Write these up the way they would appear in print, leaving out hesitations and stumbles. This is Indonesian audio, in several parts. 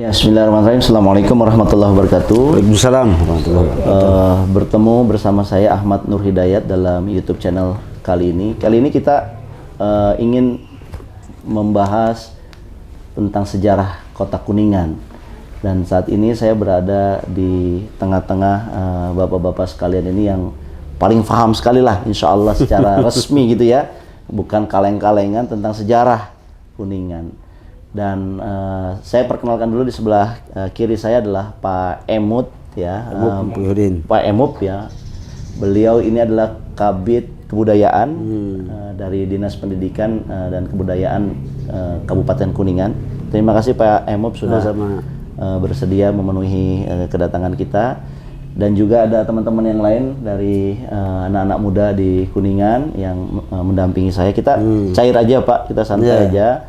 Ya, bismillahirrahmanirrahim. Assalamualaikum warahmatullahi wabarakatuh. Waalaikumsalam warahmatullahi wabarakatuh. Bertemu bersama saya Ahmad Nur Hidayat dalam YouTube channel kali ini. Kali ini kita ingin membahas tentang sejarah Kota Kuningan. Dan saat ini saya berada di tengah-tengah bapak-bapak sekalian ini yang paling paham sekali lah, insya Allah secara resmi gitu ya, bukan kaleng-kalengan, tentang sejarah Kuningan. Dan saya perkenalkan dulu, di sebelah kiri saya adalah Pak Emut ya, Pak Emut ya. Beliau ini adalah Kabid Kebudayaan dari Dinas Pendidikan dan Kebudayaan Kabupaten Kuningan. Terima kasih Pak Emut sudah bersedia memenuhi kedatangan kita. Dan juga ada teman-teman yang lain dari anak-anak muda di Kuningan yang mendampingi saya. Kita cair aja Pak, kita santai aja.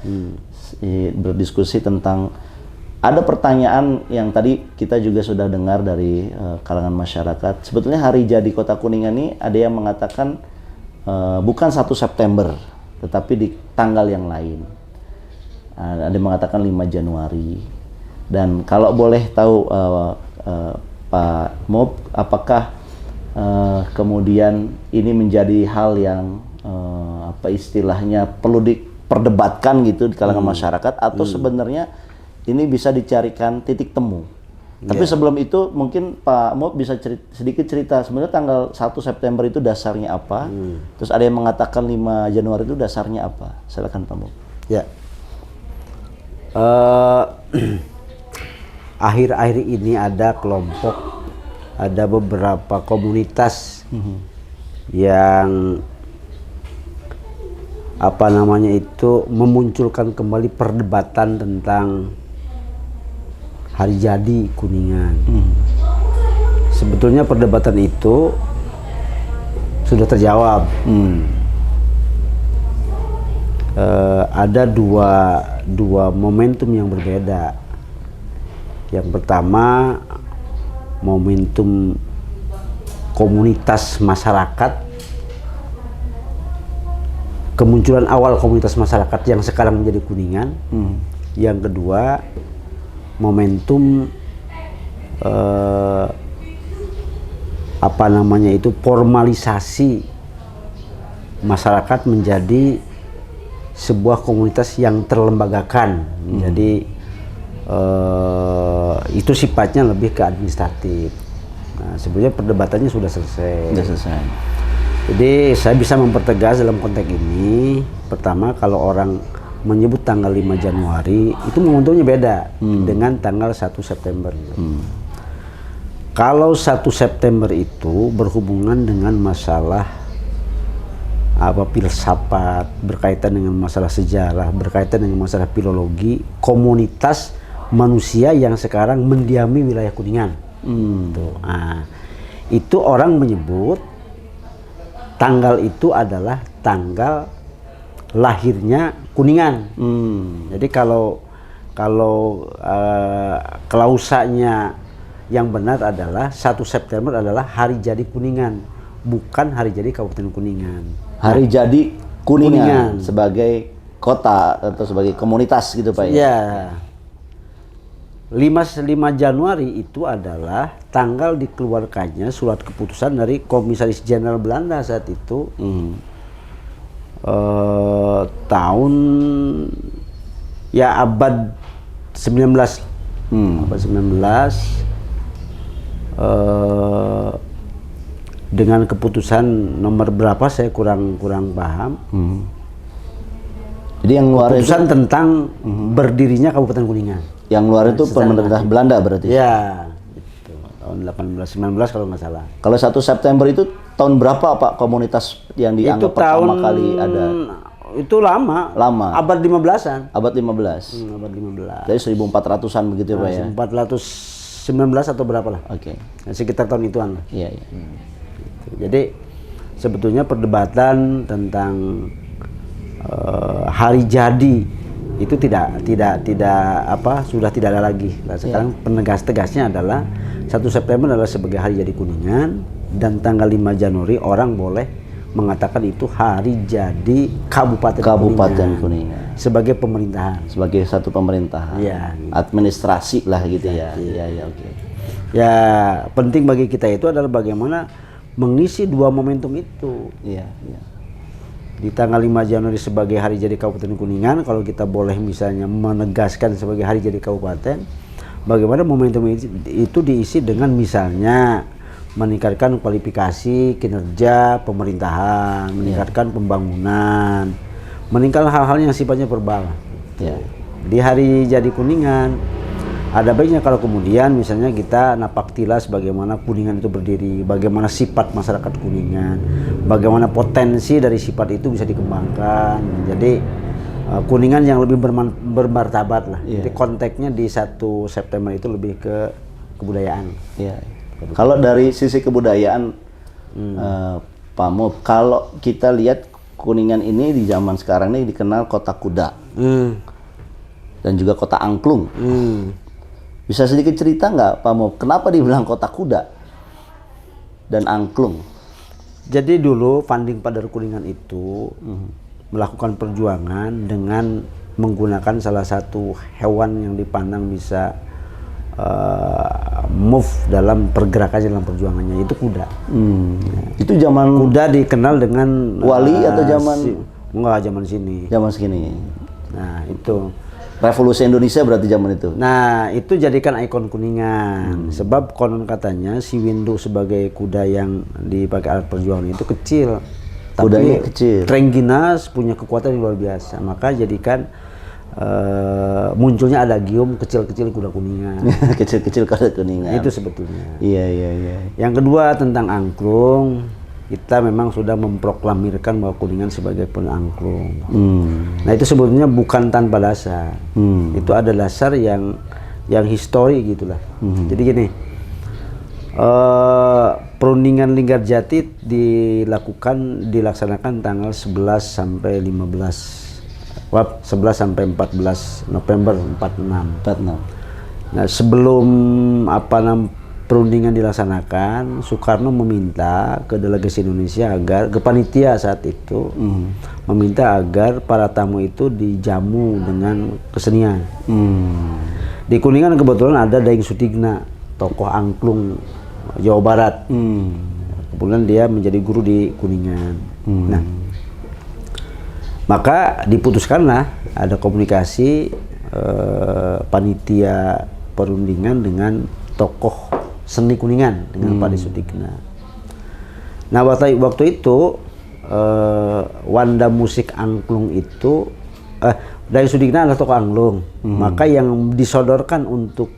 Berdiskusi tentang, ada pertanyaan yang tadi kita juga sudah dengar dari kalangan masyarakat. Sebetulnya hari jadi Kota Kuningan ini ada yang mengatakan bukan 1 September tetapi di tanggal yang lain. Ada yang mengatakan 5 Januari. Dan kalau boleh tahu Pak Mob, apakah kemudian ini menjadi hal yang apa istilahnya perlu diperdebatkan gitu di kalangan masyarakat, atau sebenarnya ini bisa dicarikan titik temu? Tapi sebelum itu mungkin Pak Mob bisa sedikit cerita sebenarnya tanggal 1 September itu dasarnya apa? Terus ada yang mengatakan 5 Januari itu dasarnya apa? Silakan Pak Mob. Ya. Akhir-akhir ini ada kelompok, ada beberapa komunitas yang apa namanya itu memunculkan kembali perdebatan tentang hari jadi Kuningan. Sebetulnya perdebatan itu sudah terjawab. Ada dua momentum yang berbeda. Yang pertama, momentum komunitas masyarakat, kemunculan awal komunitas masyarakat yang sekarang menjadi Kuningan. Yang kedua, momentum apa namanya itu, formalisasi masyarakat menjadi sebuah komunitas yang terlembagakan. Jadi itu sifatnya lebih ke administratif. Nah, sebenarnya perdebatannya sudah selesai. Sudah selesai. Jadi saya bisa mempertegas dalam konteks ini. Pertama, kalau orang menyebut tanggal 5 Januari itu momentumnya beda dengan tanggal 1 September. Kalau 1 September itu berhubungan dengan masalah filsafat, berkaitan dengan masalah sejarah, berkaitan dengan masalah filologi, komunitas manusia yang sekarang mendiami wilayah Kuningan. Itu orang menyebut tanggal itu adalah tanggal lahirnya Kuningan. Jadi kalau klausanya yang benar adalah 1 September adalah hari jadi Kuningan, bukan hari jadi Kabupaten Kuningan. Hari jadi Kuningan sebagai kota atau sebagai komunitas gitu Pak ya? Ya. 5 Januari itu adalah tanggal dikeluarkannya surat keputusan dari Komisaris Jenderal Belanda saat itu. Tahun ya abad 19. Abad 19. Dengan keputusan nomor berapa saya kurang paham. Jadi yang luar keputusan itu tentang berdirinya Kabupaten Kuningan. Yang luar itu pemerintah Belanda berarti? Ya, gitu. Tahun 1819 kalau nggak salah. Kalau 1 September itu tahun berapa Pak komunitas yang dianggap pertama kali ada? Itu lama. Abad 15-an. Abad 15. Abad 15. Jadi 1400-an begitu Pak ya? 1419 atau berapa lah? Oke. Sekitar tahun ituan lah. Iya. Jadi sebetulnya perdebatan tentang hari jadi itu sudah tidak ada lagi. Nah, sekarang tegasnya adalah 1 September adalah sebagai hari jadi Kuningan, dan tanggal 5 Januari orang boleh mengatakan itu hari jadi Kabupaten Kuningan. sebagai pemerintahan. Sebagai satu pemerintahan. Iya. Administrasi lah gitu ya. Iya, iya, oke. Ya, penting bagi kita itu adalah bagaimana mengisi dua momentum itu. Iya, iya. Di tanggal 5 Januari sebagai hari jadi Kabupaten Kuningan, kalau kita boleh misalnya menegaskan sebagai hari jadi kabupaten, bagaimana momentum itu diisi dengan misalnya meningkatkan kualifikasi kinerja pemerintahan, meningkatkan pembangunan, meningkatkan hal-hal yang sifatnya verbal. Ya. Di hari jadi Kuningan, ada baiknya kalau kemudian misalnya kita napak tilas bagaimana Kuningan itu berdiri, bagaimana sifat masyarakat Kuningan, bagaimana potensi dari sifat itu bisa dikembangkan. Jadi Kuningan yang lebih bermartabat lah. Yeah. Jadi konteksnya di 1 September itu lebih ke kebudayaan. Iya. Kalau dari sisi kebudayaan, Pak Mub, kalau kita lihat Kuningan ini di zaman sekarang ini dikenal kota kuda dan juga kota angklung. Bisa sedikit cerita nggak Pak Mub, kenapa dibilang kota kuda dan angklung? Jadi dulu Fanding Padar Kuningan itu melakukan perjuangan dengan menggunakan salah satu hewan yang dipandang bisa move dalam pergerakannya dalam perjuangannya, itu kuda. Itu zaman Kuda dikenal dengan Wali atau zaman enggak, zaman sini. zaman segini. Nah, itu. Revolusi Indonesia berarti zaman itu. Nah, itu jadikan ikon Kuningan. Sebab konon katanya si Windu sebagai kuda yang dipakai alat perjuangan itu kecil. Kudanya Tapi kecil. Trengginas punya kekuatan yang luar biasa. Maka jadikan munculnya adagium kecil-kecil kuda Kuningan. Kecil-kecil kuda Kuningan. Itu sebetulnya. Iya, iya, iya. Yang kedua tentang angklung, kita memang sudah memproklamirkan bahwa Kuningan sebagai penangklung. Nah, itu sebetulnya bukan tanpa dasar. Itu ada dasar yang histori gitulah. Jadi gini, perundingan Linggarjati dilaksanakan tanggal 11 sampai 14 November 46. Nah, sebelum perundingan dilaksanakan, Soekarno meminta ke delegasi Indonesia agar ke panitia saat itu meminta agar para tamu itu dijamu dengan kesenian. Di Kuningan kebetulan ada Daeng Sutigna, tokoh angklung Jawa Barat. Kemudian dia menjadi guru di Kuningan. Nah, maka diputuskanlah ada komunikasi panitia perundingan dengan tokoh seni Kuningan dengan Pak Sutigna. Nah, waktu itu Wanda Musik Angklung itu Daeng Sutigna adalah tokoh angklung. Maka yang disodorkan untuk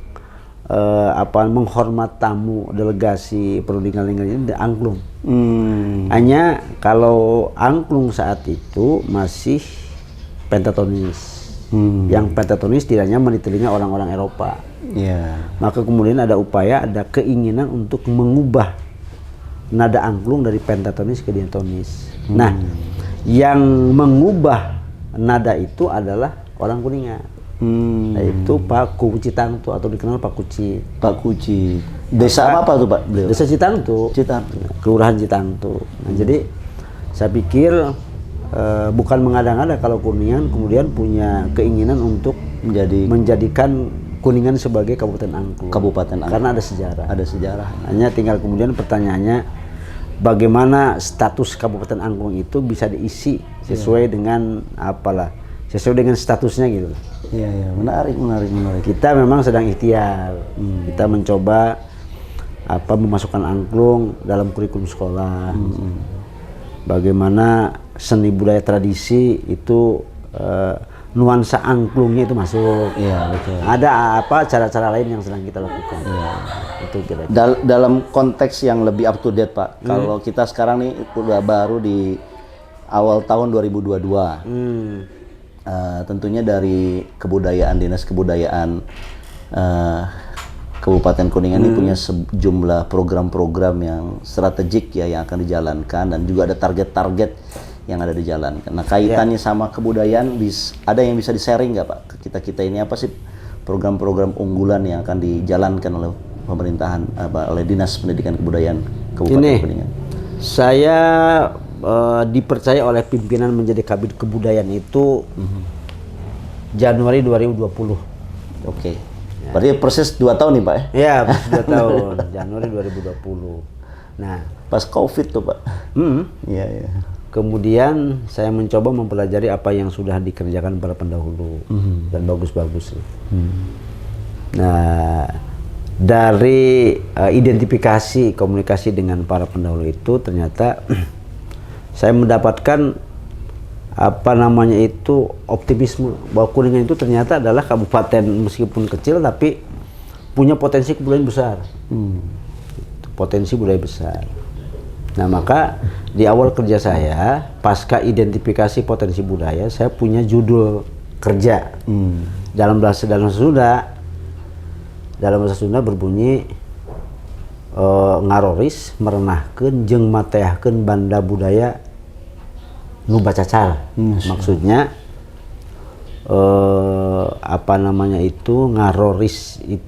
menghormat tamu delegasi perundingan ini angklung. Hanya kalau angklung saat itu masih pentatonis. Yang pentatonis tidak nyaman di telinga orang-orang Eropa. Maka kemudian ada upaya, ada keinginan untuk mengubah nada angklung dari pentatonis ke diatonis. Nah, yang mengubah nada itu adalah orang Kuningan. Yaitu Pak Kuci Tangtu atau dikenal Pak Kuci. Pak Kuci. Desa apa tuh Pak beliau? Desa Citangtu. Kelurahan Citangtu. Nah, jadi saya pikir bukan mengada-ngada kalau Kuningan kemudian punya keinginan untuk menjadikan Kuningan sebagai Kabupaten Angklung. Karena ada sejarah. Ada sejarah. Hanya tinggal kemudian pertanyaannya, bagaimana status Kabupaten Angklung itu bisa diisi sesuai dengan sesuai dengan statusnya gitu. Iya, menarik. Kita memang sedang ikhtiar. Kita mencoba memasukkan angklung dalam kurikulum sekolah. Bagaimana seni budaya tradisi itu nuansa angklungnya itu masuk. Iya, betul. Ada cara-cara lain yang sedang kita lakukan. Itu kira-kira. Dalam konteks yang lebih up to date Pak, kalau kita sekarang nih udah baru di awal tahun 2022. Tentunya dari kebudayaan, Dinas Kebudayaan Kabupaten Kuningan ini punya sejumlah program-program yang strategik ya yang akan dijalankan, dan juga ada target-target yang ada dijalankan. Nah, kaitannya sama kebudayaan, ada yang bisa di-sharing nggak Pak ke kita ini, apa sih program-program unggulan yang akan dijalankan oleh pemerintahan, oleh Dinas Pendidikan Kebudayaan Kabupaten Kuningan? Saya dipercaya oleh pimpinan menjadi Kabid Kebudayaan itu Januari 2020. Oke. Berarti proses 2 tahun nih Pak ya? Ya, 2 tahun, Januari 2020. Nah, Pas COVID tuh Pak. Iya, iya. kemudian saya mencoba mempelajari apa yang sudah dikerjakan para pendahulu dan bagus-bagus. Nah, dari identifikasi komunikasi dengan para pendahulu itu ternyata saya mendapatkan optimisme bahwa Kuningan itu ternyata adalah kabupaten meskipun kecil tapi punya potensi kebudayaan besar. Potensi budaya besar. Nah, maka di awal kerja saya, pasca identifikasi potensi budaya, saya punya judul kerja. Dalam bahasa Sunda berbunyi ngaroris merenahkeun jeung matehkeun banda budaya nu bacacal. Maksudnya ngaroris itu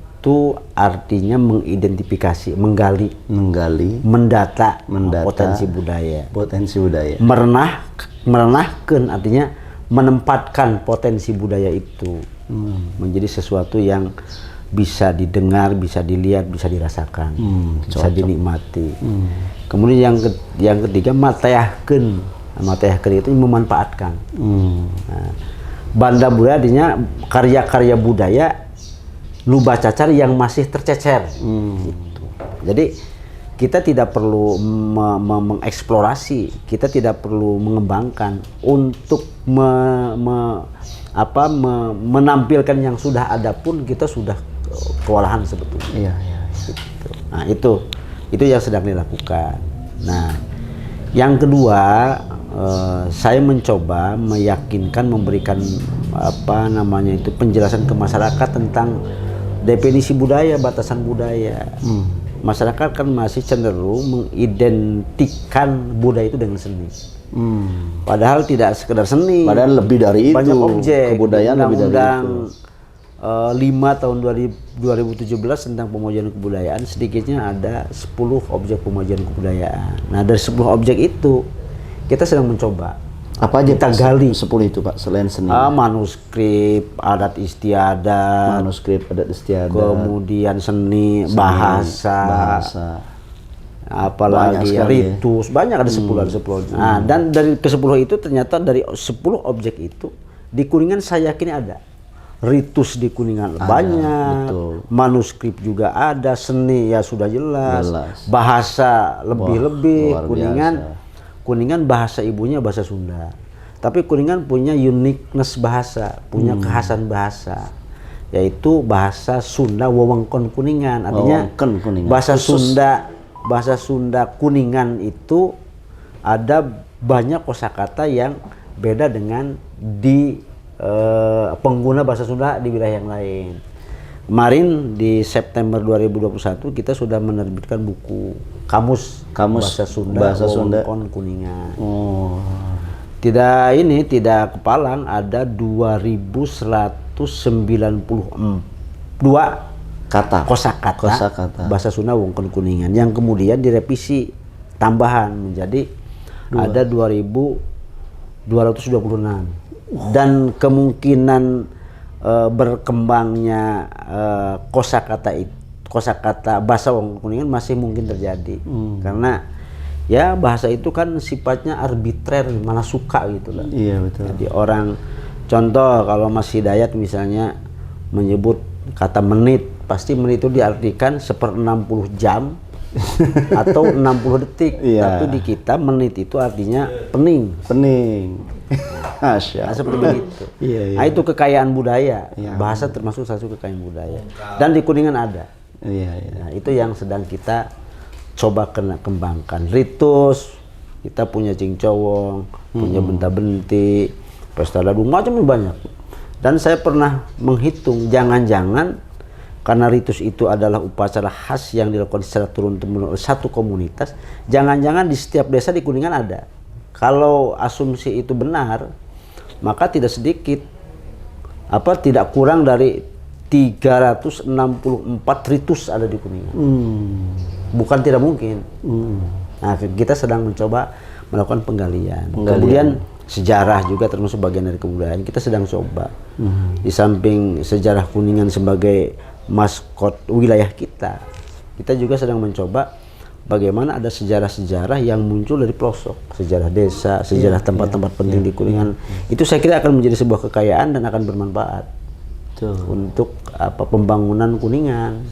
artinya mengidentifikasi, menggali, mendata potensi budaya. Merenahkeun artinya menempatkan potensi budaya itu menjadi sesuatu yang bisa didengar, bisa dilihat, bisa dirasakan, bisa dinikmati. Kemudian yang ketiga matehkeun itu memanfaatkan. Nah, banda budaya artinya karya-karya budaya nu bacacar yang masih tercecer. Gitu. Jadi kita tidak perlu mengeksplorasi, kita tidak perlu mengembangkan untuk menampilkan yang sudah ada pun kita sudah kewalahan sebetulnya. Gitu. Nah, itu yang sedang dilakukan. Nah, yang kedua, saya mencoba meyakinkan, memberikan penjelasan ke masyarakat tentang definisi budaya, batasan budaya. Masyarakat kan masih cenderung mengidentikan budaya itu dengan seni. Padahal tidak sekedar seni. Padahal lebih dari itu. Banyak objek. Kebudayaan lebih dari itu. 5 tahun 2017 tentang pemajuan kebudayaan, sedikitnya ada 10 objek pemajuan kebudayaan. Nah, dari 10 objek itu kita sedang mencoba. Apa aja kita gali 10 itu Pak selain seni? Manuskrip, adat istiadat, kemudian seni, bahasa. Apalagi ritus, banyak ada 10. Nah, dan dari ke-10 itu ternyata dari 10 objek itu di Kuningan saya yakin ada. Ritus di Kuningan banyak, betul. Manuskrip juga ada, seni ya sudah jelas. Bahasa lebih-lebih. Kuningan bahasa ibunya bahasa Sunda. Tapi Kuningan punya uniqueness bahasa, punya kekhasan bahasa. Yaitu bahasa Sunda wewengkon Kuningan. Artinya bahasa Sunda Kuningan itu ada banyak kosakata yang beda dengan di pengguna bahasa Sunda di wilayah yang lain. Kemarin di September 2021 kita sudah menerbitkan buku kamus bahasa Sunda wewengkon Kuningan. Tidak kepalang, ada 2192 kosakata bahasa Sunda wewengkon Kuningan yang kemudian direvisi tambahan menjadi ada 2226. Dan kemungkinan berkembangnya kosakata bahasa wewengkon Kuningan masih mungkin terjadi. Karena ya bahasa itu kan sifatnya arbitrer, mana suka gitu lah. Iya, betul. Jadi contoh kalau Mas Hidayat misalnya menyebut kata menit, pasti menit itu diartikan 1/60 jam atau 60 detik. Tapi di kita menit itu artinya pening. Nah, seperti itu. Nah, itu kekayaan budaya. Bahasa termasuk satu kekayaan budaya. Dan di Kuningan ada. Nah, itu yang sedang kita coba kembangkan. Ritus, kita punya Cingcowong, punya Benta-Benti, Pesta Dadu, macam banyak. Dan saya pernah menghitung, jangan-jangan karena ritus itu adalah upacara khas yang dilakukan secara turun-temurun oleh satu komunitas, jangan-jangan di setiap desa di Kuningan ada. Kalau asumsi itu benar, maka tidak kurang dari 364 ritus ada di Kuningan. Bukan tidak mungkin. Nah, kita sedang mencoba melakukan penggalian. Kemudian sejarah juga termasuk bagian dari kebudayaan. Kita sedang coba di samping sejarah Kuningan sebagai maskot wilayah kita, kita juga sedang mencoba bagaimana ada sejarah-sejarah yang muncul dari pelosok, sejarah desa, sejarah tempat-tempat penting di Kuningan. Itu saya kira akan menjadi sebuah kekayaan dan akan bermanfaat untuk pembangunan Kuningan.